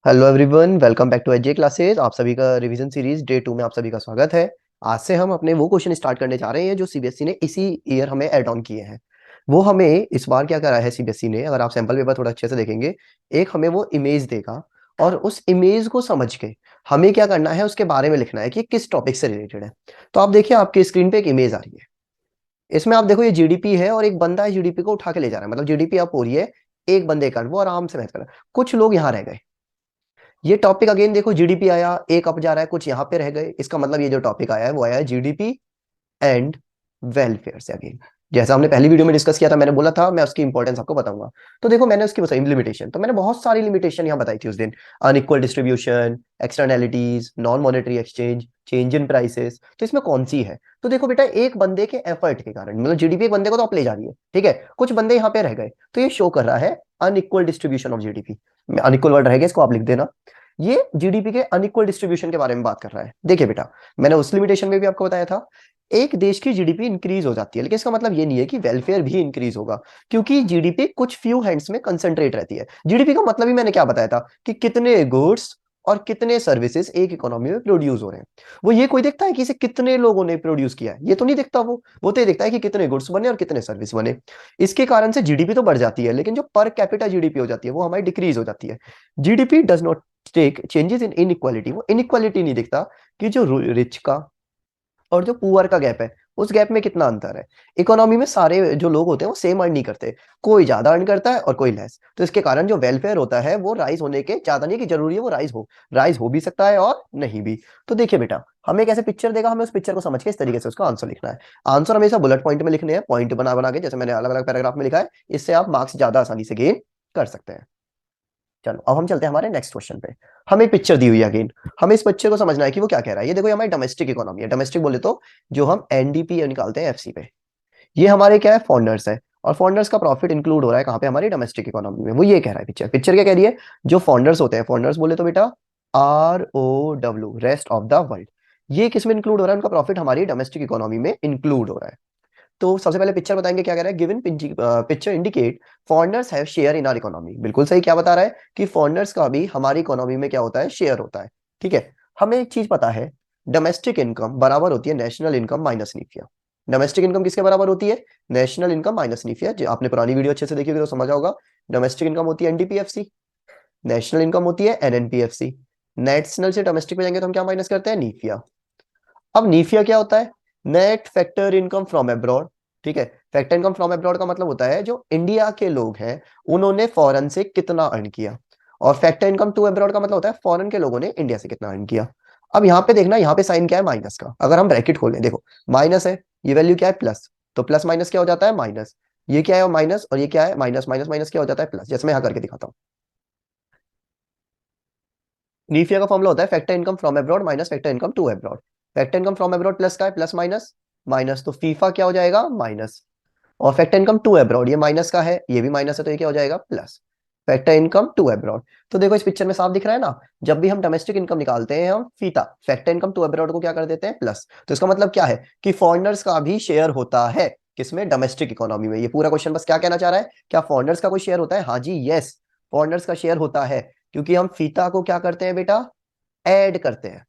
Hello everyone, welcome back to AJ classes. आप सभी का रिवीजन सीरीज डे 2 में आप सभी का स्वागत है। आज से हम अपने वो क्वेश्चन स्टार्ट करने जा रहे हैं जो सीबीएसई ने इसी ईयर हमें ऐड ऑन किए हैं। वो हमें इस बार क्या करा है सीबीएसई ने, अगर आप सैंपल पेपर थोड़ा अच्छे से देखेंगे, एक हमें वो इमेज देगा और उस इमेज को समझ के हमें क्या करना है, उसके बारे में लिखना है कि ये किस टॉपिक से रिलेटेड है। तो आप देखिए, आपके स्क्रीन पे एक इमेज आ रही है। इसमें आप देखो, ये जीडीपी है और एक बंदा है जीडीपी को उठा के ले जा रहा है, मतलब जीडीपी आप हो रही है एक बंदे का, वो आराम से मैच कर रहा है। कुछ लोग यहाँ रह गए। ये टॉपिक अगेन देखो, जीडीपी आया एक अप जा रहा है, कुछ यहाँ पे रह गए। इसका मतलब ये जो टॉपिक आया है वो आया है जीडीपी एंड वेलफेयर से अगेन। जैसा हमने पहली वीडियो में डिस्कस किया था, मैंने बोला था मैं उसकी इंपॉर्टेंस आपको बताऊंगा। तो देखो, मैंने उसकी बताई लिमिटेशन, तो मैंने बहुत सारी लिमिटेशन यहाँ बताई थी उस दिन। Unequal distribution, externalities, non monetary exchange, change in prices. तो इसमें कौन सी है? तो देखो बेटा, एक बंदे के एफर्ट के कारण, मतलब जीडीपी एक बंदे को तो आप ले जा रही है, ठीक है, कुछ बंदे यहाँ पे रह गए, तो ये शो कर रहा है unequal distribution of GDP. Unequal word रहेगा, इसको आप लिख देना। ये जीडीपी के अनइक्वल डिस्ट्रीब्यूशन के बारे में बात कर रहा है। देखिए बेटा, मैंने उस लिमिटेशन में भी आपको बताया था, एक देश की जीडीपी इंक्रीज हो जाती है, लेकिन इसका मतलब ये नहीं है कि वेलफेयर भी इंक्रीज होगा, क्योंकि जीडीपी कुछ फ्यू हैंड्स में कंसंट्रेट रहती है। जीडीपी का मतलब ही मैंने क्या बताया था कि कितने गुड्स और कितने सर्विसेज एक इकोनॉमी में प्रोड्यूस हो रहे हैं। वो ये कोई देखता है कि इसे कितने लोगों ने प्रोड्यूस किया है? ये तो नहीं देखता। वो तो ये देखता है कि कितने गुड्स बने और कितने सर्विस बने। इसके कारण से जीडीपी तो बढ़ जाती है, लेकिन जो पर कैपिटा जीडीपी हो जाती है वो हमारी डिक्रीज हो जाती है। GDP does not take changes in inequality. वो इनइक्वालिटी नहीं दिखता कि जो रिच का और जो पुअर का गैप है, उस गैप में कितना अंतर है। इकोनॉमी में सारे जो लोग होते हैं वो सेम अर्न नहीं करते, कोई ज्यादा अर्न करता है और कोई लेस। तो इसके कारण जो वेलफेयर होता है वो राइज होने के ज्यादा नहीं कि जरूरी है वो राइज हो भी सकता है और नहीं भी। तो देखिए बेटा, हमें कैसे पिक्चर देगा, हमें उस पिक्चर को समझ के इस तरीके से उसका आंसर लिखना है। आंसर हमेशा बुलेट पॉइंट में लिखने हैं, पॉइंट बना बना के, जैसे मैंने अलग अलग पैराग्राफ में लिखा है। इससे आप मार्क्स ज्यादा आसानी से गेन कर सकते हैं। चलो अब हम चलते हैं हमारे नेक्स्ट क्वेश्चन पे। हमें एक पिक्चर दी हुई है अगेन। हमें इस पिक्चर को समझना है कि वो क्या कह रहा है। ये देखो, ये हमारी डोमेस्टिक इकोनॉमी है। डोमेस्टिक बोले तो जो हम एनडीपी निकालते हैं एफसी पे, ये हमारे क्या है, फॉरनर्स है। और फॉरनर्स का प्रॉफिट इंक्लूड हो रहा है कहाँ पे, हमारी डोमेस्टिक इकोनॉमी में। वो ये कह रहा है, पिक्चर पिक्चर क्या कह रही है, जो फॉरनर्स होते हैं, फॉरनर्स बोले तो बेटा ROW, rest of the world, ये किस में इंक्लूड हो रहा है, उनका प्रॉफिट हमारी डोमेस्टिक इकोनॉमी में इंक्लूड हो रहा है। तो सबसे पहले पिक्चर बताएंगे क्या कह रहा है। Given picture indicate foreigners have share in our economy. बिल्कुल सही, क्या बता रहा है कि फॉरेनर्स का भी हमारी इकोनॉमी में क्या होता है, शेयर होता है। ठीक है, हमें एक चीज पता है, डोमेस्टिक इनकम बराबर होती है national income minus NFIA. Domestic income किसके बराबर होती है, नेशनल इनकम माइनस नीफिया। जो आपने पुरानी वीडियो अच्छे से देखी होगी तो समझा होगा। डोमेस्टिक इनकम होती है एनडीपीएफसी, नेशनल इनकम होती है एनएनपीएफसी। नेशनल से डोमेस्टिक में जाएंगे तो हम क्या माइनस करते हैं, नीफिया। अब नीफिया क्या होता है, net factor income from abroad. ठीक है, फैक्टर इनकम फ्रॉम अब्रॉड का मतलब होता है जो इंडिया के लोग हैं उन्होंने फॉरेन से कितना अर्न किया। और फैक्टर इनकम टू अब्रॉड का मतलब होता है फॉरेन के लोगों ने इंडिया से कितना अर्न किया। अब यहाँ पे देखना, यहाँ पे साइन क्या है, माइनस का। अगर हम ब्रैकेट खोलें, देखो माइनस है, ये वैल्यू क्या है, प्लस। तो प्लस माइनस क्या हो जाता है, माइनस। ये क्या है, माइनस, और ये क्या है, माइनस। माइनस माइनस क्या हो जाता है, प्लस। जैसे मैं यहाँ करके दिखाता हूँ। नीफिया का फॉर्मूला होता है factor income from abroad minus factor income to abroad. Factor income from abroad plus का है, प्लस माइनस माइनस, तो फीफा क्या हो जाएगा, माइनस। और फैक्टर इनकम टू अब्रॉड, ये माइनस का है, ये भी माइनस है, तो ये क्या हो जाएगा, plus. Factor income to abroad. तो देखो इस पिक्चर में साफ दिख रहा है ना, जब भी हम डोमेस्टिक इनकम निकालते हैं हम फीता फैक्टर इनकम टू अब्रॉड को क्या कर देते हैं, प्लस। तो इसका मतलब क्या है कि फॉरेनर्स का भी शेयर होता है किसमें, डोमेस्टिक इकोनॉमी में। ये पूरा क्वेश्चन बस क्या कहना चाह रहा है, क्या फॉरेनर्स का कोई शेयर होता है, हाँ जी, यस, फॉरेनर्स का शेयर होता है। क्योंकि हम फीता को क्या करते हैं बेटा, ऐड करते हैं।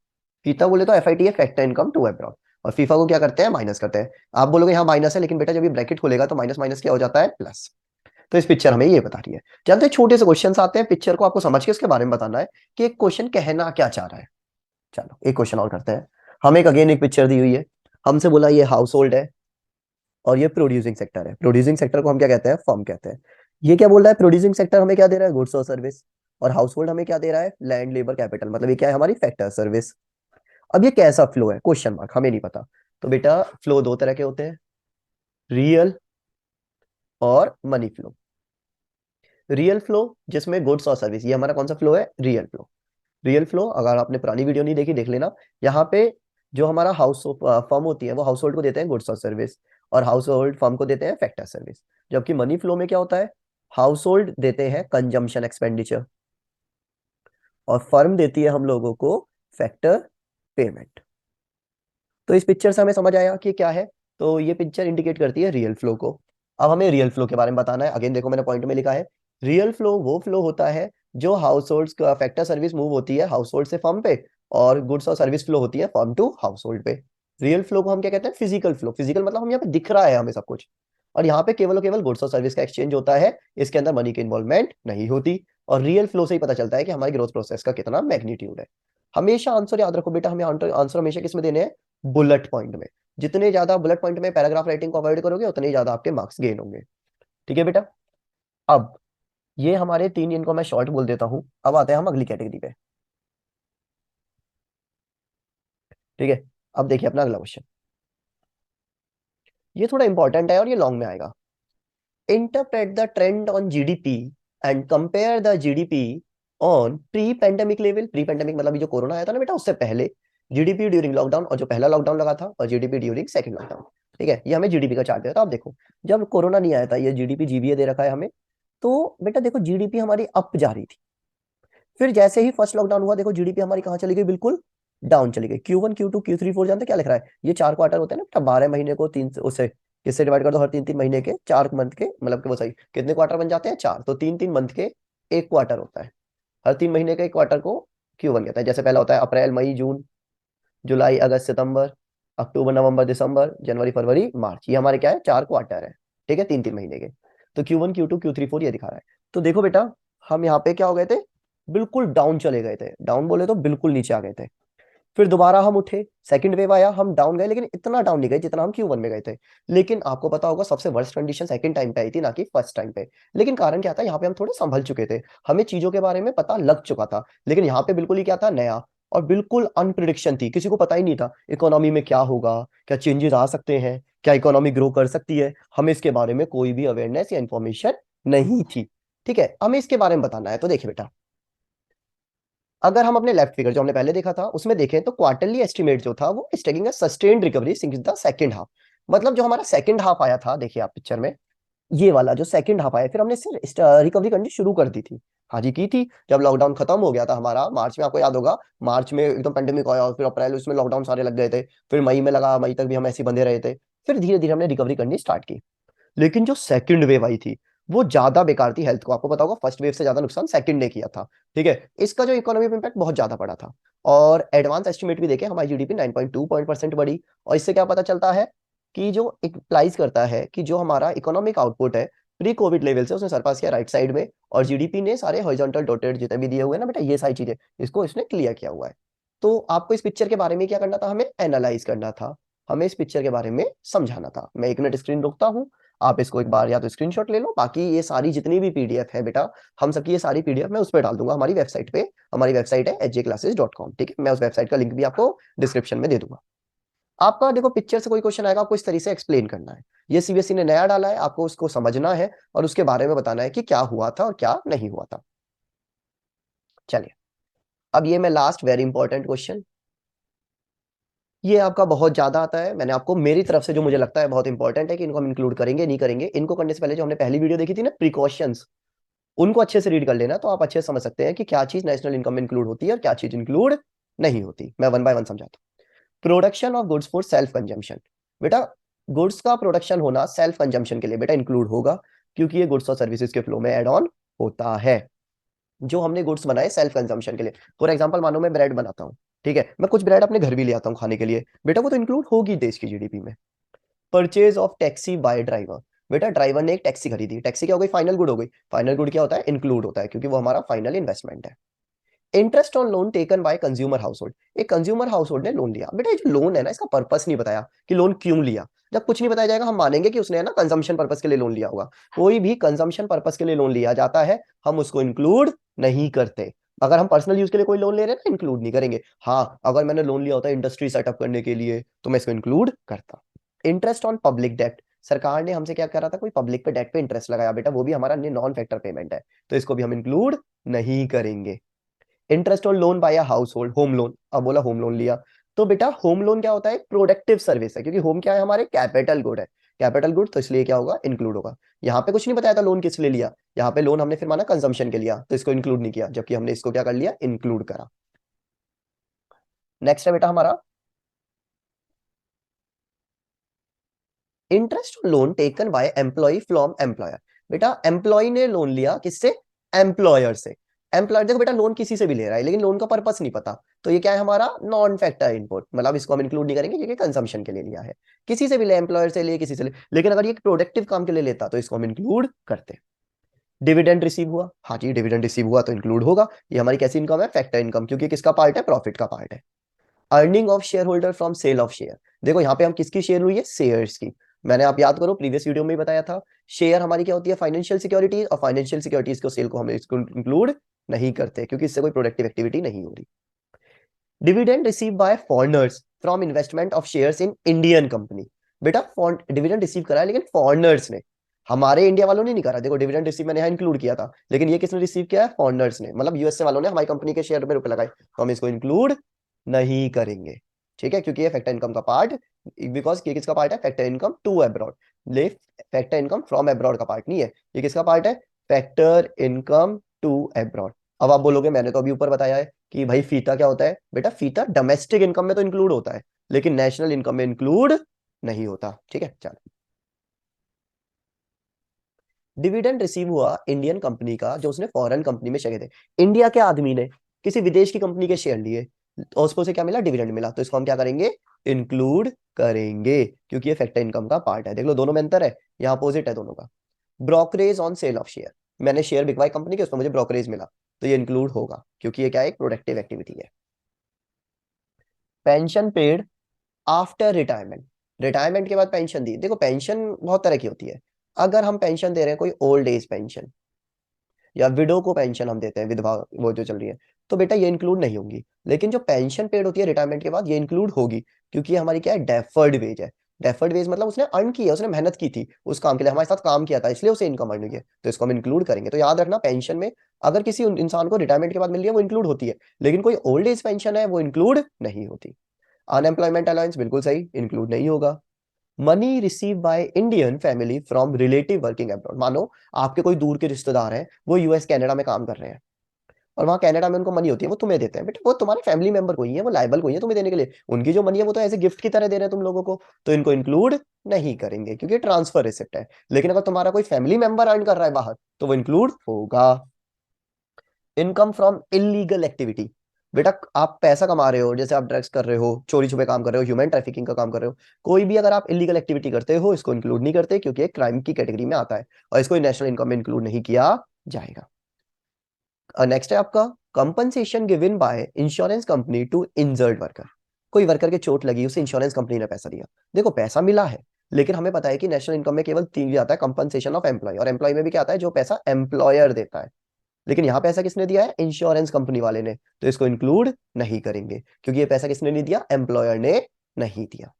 फीता बोले तो एफआईटी है, फैक्टर इनकम टू अब्रॉड। और फीफा को क्या करते हैं, माइनस करते हैं। आप बोलोगे यहाँ माइनस है, लेकिन बेटा जब ये ब्रैकेट खोलेगा तो माइनस माइनस क्या हो जाता है, प्लस। तो इस पिक्चर हमें ये बता रही है। चलते छोटे से क्वेश्चन आते हैं, पिक्चर को आपको समझ के उसके बारे में बताना है कि एक क्वेश्चन कहना क्या चाह रहा है। चलो एक क्वेश्चन और करते हैं। हमें एक अगेन एक पिक्चर दी हुई है, हमसे बोला ये हाउस होल्ड है और ये प्रोड्यूसिंग सेक्टर है। प्रोड्यूसिंग सेक्टर को हम क्या कहते हैं, फर्म कहते हैं। ये क्या बोल रहा है, प्रोड्यूसिंग सेक्टर हमें क्या दे रहा है, गुड्स और सर्विस। और हाउस होल्ड हमें क्या दे रहा है, लैंड लेबर कैपिटल, मतलब ये क्या है, हमारी फैक्टर सर्विस। अब ये कैसा फ्लो है, क्वेश्चन मार्क, हमें नहीं पता। तो बेटा फ्लो दो तरह के होते हैं, रियल और मनी फ्लो। रियल फ्लो जिसमें गुड्स और सर्विस, ये हमारा कौन सा फ्लो है, रियल फ्लो। रियल फ्लो, अगर आपने पुरानी वीडियो नहीं देखी देख लेना। यहाँ पे जो हमारा हाउस फर्म होती है वो हाउस होल्ड को देते हैं गुड्स और सर्विस, और हाउस होल्ड फर्म को देते हैं फैक्टर सर्विस। जबकि मनी फ्लो में क्या होता है, हाउस होल्ड देते हैं कंजम्पशन एक्सपेंडिचर और फर्म देती है हम लोगों को फैक्टर पेमेंट। तो इस पिक्चर से हमें समझ आया कि क्या है। तो ये पिक्चर इंडिकेट करती है रियल फ्लो को। अब हमें रियल फ्लो के बारे में बताना है। अगेन देखो मैंने पॉइंट में लिखा है, रियल फ्लो वो फ्लो होता है जो हाउस होल्ड का फैक्टर सर्विस मूव होती है हाउस होल्ड से फर्म पे, और गुड्स और सर्विस फ्लो होती है फर्म टू हाउस होल्ड पे। रियल फ्लो को हम क्या कहते हैं? Physical flow. फिजिकल मतलब हम यहाँ पे दिख रहा है हमें सब कुछ, और यहाँ पे केवल और केवल गुड्स और सर्विस का एक्सचेंज होता है, इसके अंदर मनी की इन्वॉल्वमेंट नहीं होती। और रियल फ्लो से ही पता चलता है कि हमारी ग्रोथ प्रोसेस का कितना मैग्नीट्यूड है। हमेशा आंसर याद रखो बेटा, हमें आंसर हमेशा किस में देने हैं? बुलेट पॉइंट में। जितने ज्यादा बुलेट पॉइंट में पैराग्राफ राइटिंग को अवॉइड करोगे उतने ही ज्यादा आपके मार्क्स गेन होंगे। ठीक है बेटा। अब ये हमारे तीन, इनको मैं शॉर्ट बोल देता हूं। अब आते हैं हम अगली कैटेगरी पे। ठीक है। अब देखिए अपना अगला क्वेश्चन, ये थोड़ा इंपॉर्टेंट है और ये लॉन्ग में आएगा। Interpret the trend on GDP and compare the GDP on pre pandemic level. Pre pandemic मतलब ये जो कोरोना आया था ना बेटा, उससे पहले, जीडीपी ड्यूरिंग लॉकडाउन, और जो पहला लॉकडाउन लगा था, और जीडीपी ड्यूरिंग सेकंड लॉकडाउन। ठीक है, ये हमें जीडीपी का चार्ट देता है। आप देखो, जब कोरोना नहीं आया था, ये जीडीपी जीबीए दे रखा है हमें, तो बेटा देखो जीडीपी हमारी अप जा रही थी। फिर जैसे ही फर्स्ट लॉकडाउन हुआ, देखो जीडीपी हमारी कहाँ चली गई? बिल्कुल डाउन चली गई। Q1 Q2 Q3 4 जानते हैं क्या लिख रहा है? ये 4 क्वार्टर होते हैं ना बेटा, 12 महीने को तीन उससे किससे डिवाइड कर दो? हर 3-3 महीने के 4 मंथ के, मतलब कि वो सही कितने क्वार्टर बन जाते हैं? 4। तो 3-3 मंथ के एक क्वार्टर होता है। हर 3 महीने के एक क्वार्टर को Q1 कहता है। जैसे पहला होता है अप्रैल मई जून जुलाई अगस्त सितंबर अक्टूबर नवंबर दिसंबर जनवरी फरवरी मार्च, ये हमारे क्या है? 4 क्वार्टर है। ठीक है, 3-3 महीने के। तो Q1 Q2 Q3 4 ये दिखा रहा है। तो देखो बेटा, हम यहाँ पे क्या हो गए थे? बिल्कुल डाउन चले गए थे। डाउन बोले तो बिल्कुल नीचे आ गए थे। फिर दोबारा हम उठे, सेकंड वेव आया, हम डाउन गए, लेकिन इतना डाउन नहीं गए जितना हम Q1 में गए थे। लेकिन आपको पता होगा सबसे वर्स्ट कंडीशन सेकंड टाइम पे आई थी, ना कि फर्स्ट टाइम पे। लेकिन कारण क्या था? यहाँ पे हम थोड़े संभल चुके थे, हमें चीजों के बारे में पता लग चुका था। लेकिन यहाँ पे बिल्कुल ही क्या था? नया, और बिल्कुल अनप्रिडिक्शन थी। किसी को पता ही नहीं था इकोनॉमी में क्या होगा, क्या चेंजेस आ सकते हैं, क्या इकोनॉमी ग्रो कर सकती है। हमें इसके बारे में कोई भी अवेयरनेस या इंफॉर्मेशन नहीं थी। ठीक है, हमें इसके बारे में बताना है। तो देखिए बेटा, अगर हम अपने लेफ्ट फिगर जो हमने पहले देखा था उसमें देखें, तो क्वार्टरली एस्टिमेट जो था वो taking a sustained recovery since the second half. मतलब जो हमारा सेकंड हाफ आया था, देखिए आप पिक्चर में, ये वाला जो सेकंड हाफ आया, फिर हमने इससे रिकवरी करनी शुरू कर दी थी। हाँ जी, की थी। जब लॉकडाउन खत्म हो गया था हमारा मार्च में, आपको याद होगा, मार्च में एकदम पेंडेमिक आया, और फिर अप्रैल उसमें लॉकडाउन सारे लग गए थे। फिर मई में लगा, मई तक भी हम ऐसे ही बंधे रहे थे। फिर धीरे धीरे हमने रिकवरी करनी स्टार्ट की। लेकिन जो सेकंड वेव आई थी वो ज्यादा बेकार थी हेल्थ को। आपको पता होगा फर्स्ट वेव से ज्यादा नुकसान सेकंड ने किया था। ठीक है, इसका जो इकोनॉमिक इंपैक्ट बहुत ज्यादा पड़ा था। और एडवांस एस्टिमेट भी देखें, हमारी जीडीपी 9.2% बढ़ी। और इससे क्या पता चलता है? कि जो इम्प्लाइज करता है कि जो हमारा इकोनॉमिक आउटपुट है प्री कोविड लेवल से उसने सरपास किया राइट साइड में, और जीडीपी ने सारे हॉरिजॉन्टल डॉटेड जितने भी दिए हुए हैं ना बेटा, ये सारी चीजें, इसको इसने क्लियर किया हुआ है। तो आपको इस पिक्चर के बारे में क्या करना था? हमें एनालाइज करना था, हमें इस पिक्चर के बारे में समझाना था। मैं 1 मिनट स्क्रीन रोकता हूँ, आप इसको एक बार या तो स्क्रीनशॉट ले लो, बाकी ये सारी जितनी भी पीडीएफ है बेटा, हम सबकी ये सारी पीडीएफ मैं उस पर डाल दूंगा हमारी वेबसाइट पे। हमारी वेबसाइट है hjclasses.com। ठीक है, मैं उस वेबसाइट का लिंक भी आपको डिस्क्रिप्शन में दे दूंगा। आपका देखो पिक्चर से कोई क्वेश्चन आएगा, आपको इस तरीके से एक्सप्लेन करना है। ये सीबीएसई ने नया डाला है, आपको उसको समझना है और उसके बारे में बताना है कि क्या हुआ था और क्या नहीं हुआ था। चलिए, अब ये मैं लास्ट वेरी इंपॉर्टेंट क्वेश्चन, ये आपका बहुत ज्यादा आता है। मैंने आपको मेरी तरफ से जो मुझे लगता है बहुत इंपॉर्टेंट है कि इनको हम इंक्लूड करेंगे नहीं करेंगे, इनको करने से पहले जो हमने पहली वीडियो देखी थी ना, प्रिकॉशंस, उनको अच्छे से रीड कर लेना, तो आप अच्छे से समझ सकते हैं कि क्या चीज नेशनल इनकम में इंक्लूड होती है और क्या चीज इंक्लूड नहीं होती। मैं वन बाय वन समझाता हूँ। Production of goods for self consumption. बेटा, गुड्स का प्रोडक्शन होना सेल्फ कंजम्पशन के लिए बेटा इंक्लूड होगा, क्योंकि ये गुड्स और सर्विसेज के फ्लो में एड ऑन होता है। जो हमने गुड्स बनाए सेल्फ कंजम्पशन के लिए, फॉर एग्जांपल मानो मैं ब्रेड बनाता हूँ, ठीक है, मैं कुछ ब्रेड अपने घर भी ले आता हूँ खाने के लिए, बेटा वो तो इंक्लूड होगी देश की जीडीपी में। Purchase of taxi by driver, बेटा ड्राइवर ने एक टैक्सी खरीदी, टैक्सी क्या हो गई? फाइनल गुड हो गई। फाइनल गुड क्या होता है? इंक्लूड होता है, क्योंकि वो हमारा फाइनल इन्वेस्टमेंट है। Interest on loan taken by consumer house hold, एक कंज्यूमर हाउस होल्ड ने लोन लिया। बेटा ये जो लोन है ना, इसका पर्पस नहीं बताया कि लोन क्यों लिया। जब कुछ नहीं बताया जाएगा हम मानेंगे कि उसने है ना कंजम्पशन पर्पस के लिए लोन लिया होगा। कोई भी कंजम्पशन पर्पस के लिए लोन लिया जाता है, हम उसको इंक्लूड नहीं करते। अगर हम पर्सनल यूज के लिए कोई लोन ले रहे हैं ना, इंक्लूड नहीं करेंगे। हाँ, अगर मैंने लोन लिया होता है इंडस्ट्री सेटअप करने के लिए, तो मैं इसको इंक्लूड करता। इंटरेस्ट ऑन पब्लिक डेट, सरकार ने हमसे क्या करा था? कोई पब्लिक पे डेट पे इंटरेस्ट लगाया, बेटा वो भी हमारा नॉन फैक्टर पेमेंट है, तो इसको भी हम इंक्लूड नहीं करेंगे। Interest on loan by house hold, home loan, अब बोला होम लोन लिया, तो बेटा होम लोन क्या होता है? प्रोडक्टिव सर्विस है, क्योंकि होम क्या है? हमारे कैपिटल गुड है। कैपिटल गुड, तो इसलिए क्या होगा? इंक्लूड होगा। यहाँ पे कुछ नहीं बताया था लोन किस लिए लिया, यहाँ पे लोन हमने फिर माना कंजम्पशन के लिया, तो इसको इंक्लूड नहीं किया, जबकि हमने इसको क्या कर लिया? इंक्लूड करा। नेक्स्ट है बेटा हमारा interest loan taken by employee from employer. बेटा एम्प्लॉय ने लोन लिया किससे? एम्प्लॉयर से। एम्प्लॉयर देखो बेटा लोन किसी से भी ले रहा है लेकिन लोन का पर्पस नहीं पता, तो ये क्या है हमारा नॉन फैक्टर इनपुट, मतलब इसको हम इंक्लूड नहीं करेंगे क्योंकि कंजम्पशन के लिए लिया है। किसी से भी ले, एम्प्लॉयर से ले, किसी से ले, लेकिन अगर ये प्रोडक्टिव काम के लिए लेता तो इसको हम इंक्लूड करते। डिविडेंड रिसीव हुआ, हाँ जी डिविडेंड रिसीव हुआ तो इंक्लूड होगा। ये हमारी कैसी इनकम है? फैक्टर इनकम, क्योंकि किसका पार्ट है? प्रॉफिट का पार्ट है। Earning of shareholder from sale of share, देखो यहाँ पे हम किसकी शेयर हुई है? शेयर्स की। मैंने आप याद करो प्रीवियस वीडियो में ही बताया था, शेयर हमारी क्या होती है? फाइनेंशियल सिक्योरिटीज, और फाइनेंशियल सिक्योरिटीज को सेल को हम इसको इंक्लूड नहीं करते क्योंकि इससे कोई प्रोडक्टिव एक्टिविटी नहीं हो रही। Dividend receive by foreigners from investment of shares in Indian company, बेटा डिविडेंड रिसीव करा है लेकिन फॉरेनर्स ने, हमारे इंडिया वालों ने नहीं करा। देखो डिविडेंड रिसीव मैंने यहाँ इंक्लूड किया था, लेकिन ये किसने रिसीव किया है? फॉरेनर्स ने, मतलब यूएसए वालों ने हमारी कंपनी के शेयर में रुपए लगाए, तो हम इसको इंक्लूड नहीं करेंगे। ठीक है, क्योंकि ये फैक्टर इनकम का पार्ट, बिकॉज ये किसका पार्ट है? फैक्टर इनकम टू अब्रॉड, ले फैक्टर इनकम फ्रॉम अब्रॉड का पार्ट नहीं है, ये किसका पार्ट है? Factor income to abroad. अब आप बोलोगे मैंने तो अभी ऊपर बताया है कि भाई फीता क्या होता है? बेटा फीता डोमेस्टिक इनकम में तो इंक्लूड होता है लेकिन नेशनल इनकम में इंक्लूड नहीं होता। ठीक है, चलो। डिविडेंड रिसीव हुआ इंडियन कंपनी का जो उसने फॉरेन कंपनी में शेयर थे, इंडिया के आदमी ने किसी विदेश की कंपनी के शेयर लिए और उसको से क्या मिला? डिविडेंड मिला, तो इसको हम क्या करेंगे? इंक्लूड करेंगे क्योंकि ये फैक्टर इनकम का पार्ट है। देख लो दोनों में अंतर है, यहाँ अपोजिट है दोनों का। Brokerage on sale of share, मैंने शेयर बिकवाई कंपनी के, उसमें मुझे ब्रोकरेज मिला, तो ये इंक्लूड होगा क्योंकि ये क्या है? एक प्रोडक्टिव एक्टिविटी है। Pension paid after retirement, retirement के बाद पेंशन दी। देखो पेंशन बहुत तरह की होती है, अगर हम पेंशन दे रहे हैं कोई ओल्ड एज पेंशन या विडो को पेंशन हम देते हैं, विधवा वो जो चल रही है, तो बेटा ये इंक्लूड नहीं होंगी। लेकिन जो पेंशन पेड होती है रिटायरमेंट के बाद ये इंक्लूड होगी क्योंकि ये हमारी क्या है? डेफर्ड वेज है। डेफर्ड वेज मतलब उसने अर्न किया, उसने मेहनत की थी उस काम के लिए, हमारे साथ काम किया था इसलिए उसे इनकम अर्न हुई है, तो इसको हम इंक्लूड करेंगे। तो याद रखना पेंशन में अगर किसी इंसान को रिटायरमेंट के बाद मिल रही है वो इंक्लूड होती है, लेकिन कोई ओल्ड एज पेंशन है वो इंक्लूड नहीं होती। अनएम्प्लॉयमेंट अलाउंस बिल्कुल सही, इंक्लूड नहीं होगा। Money receive by Indian family from relative working abroad, मानो आपके कोई दूर के रिश्तेदार हैं वो यूएस कनाडा में काम कर रहे हैं और वहां कनाडा में उनको मनी होती है, वो तुम्हें देते हैं, बेटा वो तुम्हारे फैमिली मेंबर को ही है, वो लायबल को ही है तुम्हें देने के लिए, उनकी जो मनी है वो तो ऐसे गिफ्ट की तरह दे रहे हैं तुम लोगों को, तो इनको इंक्लूड नहीं करेंगे क्योंकि ट्रांसफर रिसिप्ट है। लेकिन अगर तुम्हारा कोई फैमिली मेंबर अर्न कर रहा है बाहर तो वो इंक्लूड होगा। इनकम फ्रॉम इलीगल एक्टिविटी, बेटा आप पैसा कमा रहे हो, जैसे आप ड्रग्स कर रहे हो, चोरी छुपे काम कर रहे हो, ह्यूमन ट्रैफिकिंग का काम कर रहे हो, कोई भी अगर आप इलीगल एक्टिविटी करते हो इसको इंक्लूड नहीं करते क्योंकि एक क्राइम की कैटेगरी में आता है और इसको नेशनल इनकम में इंक्लूड नहीं किया जाएगा। नेक्स्ट है आपका compensation given by insurance company to injured worker, कोई वर्कर के चोट लगी उसे इंश्योरेंस कंपनी ने पैसा दिया। देखो पैसा मिला है लेकिन हमें पता है कि नेशनल इनकम में केवल तीन आता है, कंपनसेशन ऑफ एम्प्लॉय, और एम्प्लॉय में भी क्या आता है? जो पैसा एम्प्लॉयर देता है। लेकिन यहाँ पैसा किसने दिया है? इंश्योरेंस कंपनी वाले ने, तो इसको इंक्लूड नहीं करेंगे क्योंकि ये पैसा किसने नहीं दिया? एम्प्लॉयर ने नहीं दिया।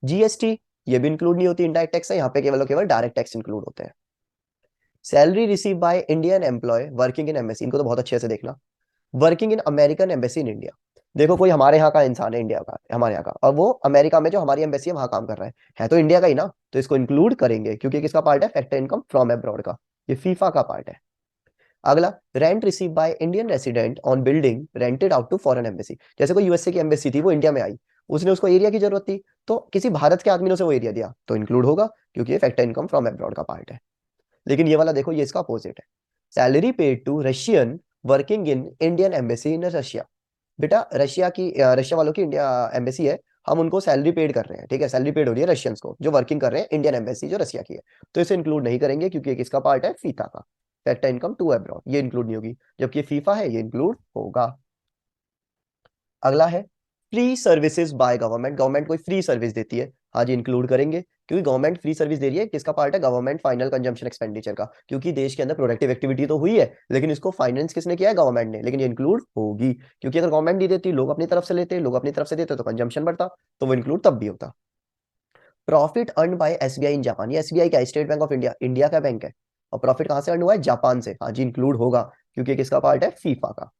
जीएसटी ये भी इंक्लूड नहीं होती, इनडायरेक्ट टैक्स है, यहाँ पे केवल और केवल डायरेक्ट टैक्स इंक्लूड होते हैं। Salary receive by Indian employee working in embassy, इनको तो बहुत अच्छे से देखना, working in American embassy in India. देखो कोई हमारे यहाँ का इंसान है, इंडिया का, हमारे यहाँ का, और वो अमेरिका में जो हमारी एम्बेसी है वहां काम कर रहा है तो इंडिया का ही ना, तो इसको इंक्लूड करेंगे क्योंकि किसका पार्ट है? फैक्टर इनकम फ्रॉम अब्रॉड का, ये फीफा का पार्ट है। अगला rent receive by Indian resident on building rented out to foreign embassy, जैसे कोई यूएसए की एम्बेसी थी वो इंडिया में आई, उसने उसको एरिया की जरूरत थी तो किसी भारत के आदमी ने उसे वो एरिया दिया तो इंक्लूड होगा क्योंकि ये फैक्टर इनकम फ्रॉम अब्रॉड का पार्ट है। लेकिन ये वाला देखो ये इसका अपोजिट है, salary paid to Russian working in Indian embassy in Russia, बेटा रशिया की रशिया वालों की इंडिया एम्बेसी है, हम उनको सैलरी पेड कर रहे हैं, ठीक है, सैलरी पेड हो रही है रशियंस को जो वर्किंग कर रहे हैं इंडियन एम्बेसी जो रशिया की है, तो इसे इंक्लूड नहीं करेंगे क्योंकि ये किसका पार्ट है? फीता का, फैक्टर इनकम टू अब्रॉड, ये इंक्लूड नहीं होगी, जबकि फीफा है ये इंक्लूड होगा। अगला है free services by government, government कोई फ्री सर्विस देती है, हाँ जी इंक्लूड करेंगे क्योंकि गवर्नमेंट फ्री सर्विस दे रही है, किसका पार्ट है? गवर्नमेंट फाइनल कंजम्पशन एक्सपेंडिचर का, क्योंकि देश के अंदर प्रोडक्टिव एक्टिविटी तो हुई है लेकिन इसको फाइनेंस किसने किया है? गवर्नमेंट ने, लेकिन ये इंक्लूड होगी क्योंकि अगर गवर्नमेंट नहीं देती, लोग अपनी तरफ से लेते, लोग अपनी तरफ से देते तो कंजम्पशन बढ़ता, तो वो इंक्लूड तब भी होता। Profit earn by SBI in Japan, ये एसबीआई का state bank of India, India का बैंक है, और प्रॉफिट कहां से अर्न हुआ है? जापान से, हाँ जी इंक्लूड होगा क्योंकि किसका पार्ट है? फीफा का।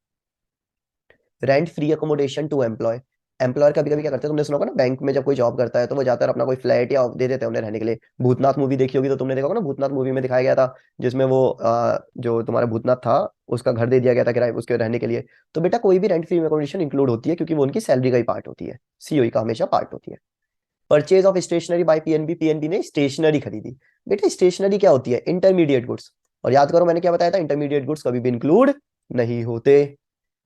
Rent free accommodation to employee, employer कभी कभी क्या करते हैं, तुमने सुना होगा ना, बैंक में जब कोई जॉब करता है तो वो जाकर अपना कोई फ्लैट या दे देते हैं उन्हें रहने के लिए। भूतनाथ मूवी देखी होगी तो तुमने देखा होगा ना, भूतनाथ मूवी में दिखाया गया था जिसमें वो जो तुम्हारा भूतनाथ था उसका घर दे दिया गया था किराए उसके रहने के लिए। तो बेटा कोई भी रेंट फ्री अकोमोडेशन इंक्लूड होती है क्योंकि वो उनकी सैलरी का ही पार्ट होती है, सीओई का हमेशा पार्ट होती है। Purchase of stationery by PNB, PNB ने स्टेशनरी खरीदी, बेटा स्टेशनरी क्या होती है? इंटरमीडिएट गुड्स, और याद करो मैंने क्या बताया था? इंटरमीडिएट गुड्स कभी भी इंक्लूड नहीं होते।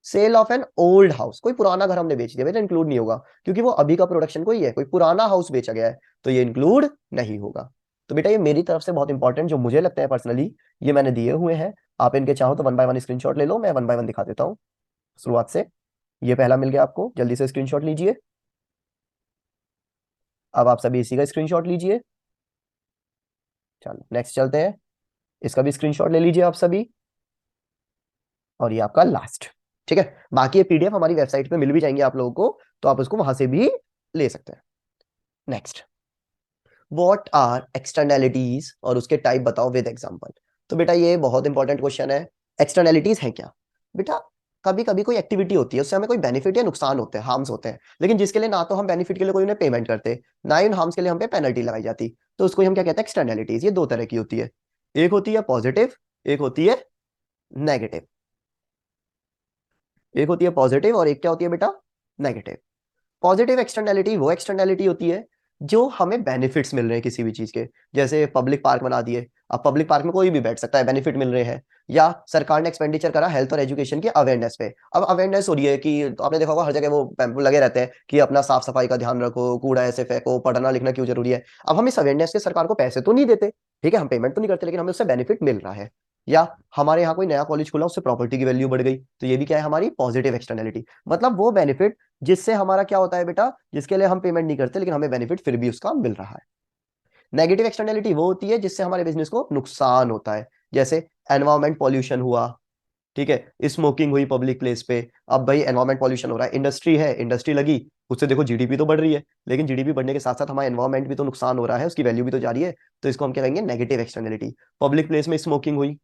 Sale of an old house, कोई पुराना घर हमने बेच दिया बेटा, इंक्लूड नहीं होगा, क्योंकि वो अभी का प्रोडक्शन कोई है, कोई पुराना हाउस बेचा गया है, तो ये इंक्लूड नहीं होगा। तो बेटा ये मेरी तरफ से बहुत इंपॉर्टेंट जो मुझे लगता है पर्सनली, ये मैंने दिए हुए हैं। आप इनके चाहो तो वन बाय वन स्क्रीनशॉट ले लो, मैं वन बाय वन दिखा देता हूँ शुरुआत से। ये पहला मिल गया आपको, जल्दी से स्क्रीनशॉट लीजिए। अब आप सभी इसी का स्क्रीनशॉट लीजिए। चलो नेक्स्ट चलते हैं, इसका भी स्क्रीनशॉट ले लीजिए आप सभी। और ये आपका लास्ट। ठीक है, बाकी ये पीडीएफ हमारी वेबसाइट पे मिल भी जाएंगे आप लोगों को, तो आप उसको वहां से भी ले सकते हैं। नेक्स्ट, व्हाट आर एक्सटर्नैलिटीज, और उसके टाइप बताओ विद एग्जांपल। तो बेटा ये बहुत इंपॉर्टेंट क्वेश्चन है। एक्सटर्नैलिटीज है क्या बेटा? कभी कभी कोई एक्टिविटी होती है, उससे हमें कोई बेनिफिट या नुकसान होते हैं, हार्म्स होते हैं, लेकिन जिसके लिए ना तो हम बेनिफिट के लिए कोई उन्हें पेमेंट करते, ना ही उन हार्म्स के लिए हम पे पेनल्टी लगाई जाती, तो उसको हम क्या कहते हैं? एक्सटर्नैलिटीज। ये दो तरह की होती है, एक होती है पॉजिटिव, एक होती है नेगेटिव। एक होती है पॉजिटिव और एक क्या होती है बेटा? नेगेटिव। पॉजिटिव एक्सटर्नैलिटी वो एक्सटर्नैलिटी होती है जो हमें बेनिफिट्स मिल रहे हैं किसी भी चीज के, जैसे पब्लिक पार्क बना दिए, अब पब्लिक पार्क में कोई भी बैठ सकता है, बेनिफिट मिल रहे हैं। या सरकार ने एक्सपेंडिचर करा हेल्थ और एजुकेशन की अवेयरनेस पे, अब अवेयरनेस हो रही है कि, तो आपने देखा होगा हर जगह वो पैम्पलेट लगे रहते हैं कि अपना साफ सफाई का ध्यान रखो, कूड़ा ऐसे फेंको, पढ़ना लिखना क्यों जरूरी है। अब हम इस अवेयरनेस के सरकार को पैसे तो नहीं देते, ठीक है, हम पेमेंट तो नहीं करते, लेकिन हमें उससे बेनिफिट मिल रहा है। या हमारे यहाँ कोई नया कॉलेज खुला, उससे प्रॉपर्टी की वैल्यू बढ़ गई, तो ये भी क्या है? हमारी पॉजिटिव एक्सटर्नैलिटी। मतलब वो बेनिफिट जिससे हमारा क्या होता है बेटा, जिसके लिए हम पेमेंट नहीं करते लेकिन हमें बेनिफिट फिर भी उसका मिल रहा है। नेगेटिव एक्सटर्नैलिटी वो होती है जिससे हमारे बिजनेस को नुकसान होता है, जैसे एनवायरमेंट पॉल्यूशन हुआ, ठीक है, स्मोकिंग हुई पब्लिक प्लेस पे। अब भाई एनवायरमेंट पॉल्यूशन हो रहा है, इंडस्ट्री है, इंडस्ट्री लगी, उससे देखो जीडीपी तो बढ़ रही है, लेकिन जीडीपी बढ़ने के साथ साथ हमारा एनवायरमेंट भी तो नुकसान हो रहा है, उसकी वैल्यू भी तो जा रही है, तो इसको हम क्या कहेंगे? Negative externality. पब्लिक प्लेस में स्मोकिंग हुई,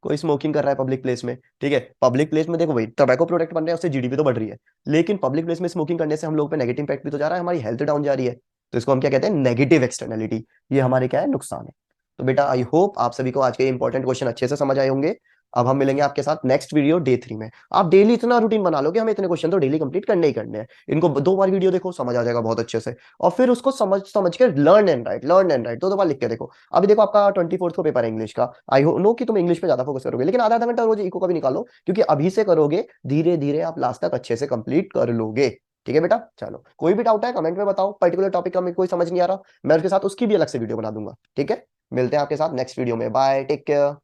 कोई स्मोकिंग कर रहा है पब्लिक प्लेस में, ठीक है, पब्लिक प्लेस में देखो भाई टोबैको प्रोडक्ट बन रहे हैं, उससे जीडीपी तो बढ़ रही है, लेकिन पब्लिक प्लेस में स्मोकिंग करने से हम लोग पे नेगेटिव इम्पैक्ट भी तो जा रहा है, हमारी हेल्थ डाउन जा रही है, तो इसको हम क्या कहते हैं? Negative externality. ये हमारे क्या है? नुकसान है। तो बेटा आई होप आप सभी को आज के इंपॉर्टेंट क्वेश्चन अच्छे से समझ आए होंगे। अब हम मिलेंगे आपके साथ नेक्स्ट वीडियो डे 3 में। आप डेली इतना रूटीन बना लो कि हमें इतने क्वेश्चन तो डेली कंप्लीट करने ही करने हैं, इनको 2 बार वीडियो देखो, समझ आ जाएगा बहुत अच्छे से, और फिर उसको समझ समझ के learn and right, learn and right 2-2 बार लिख के देखो। अभी देखो आपका 24th को पेपर है इंग्लिश का, आई नो कि तुम इंग्लिश पे ज्यादा फोकस करोगे, लेकिन आधा आधा घंटा रोज इको का भी निकालो, क्योंकि अभी से करोगे धीरे धीरे आप लास्ट तक अच्छे से कंप्लीट कर लोगे। ठीक है बेटा, चलो कोई भी डाउट है कमेंट में बताओ, पर्टिकुलर टॉपिक का मेरे कोई समझ नहीं आ रहा, मैं उसके साथ उसकी भी अलग से वीडियो बना दूंगा। ठीक है, मिलते हैं आपके साथ नेक्स्ट वीडियो में, बाय, टेक केयर।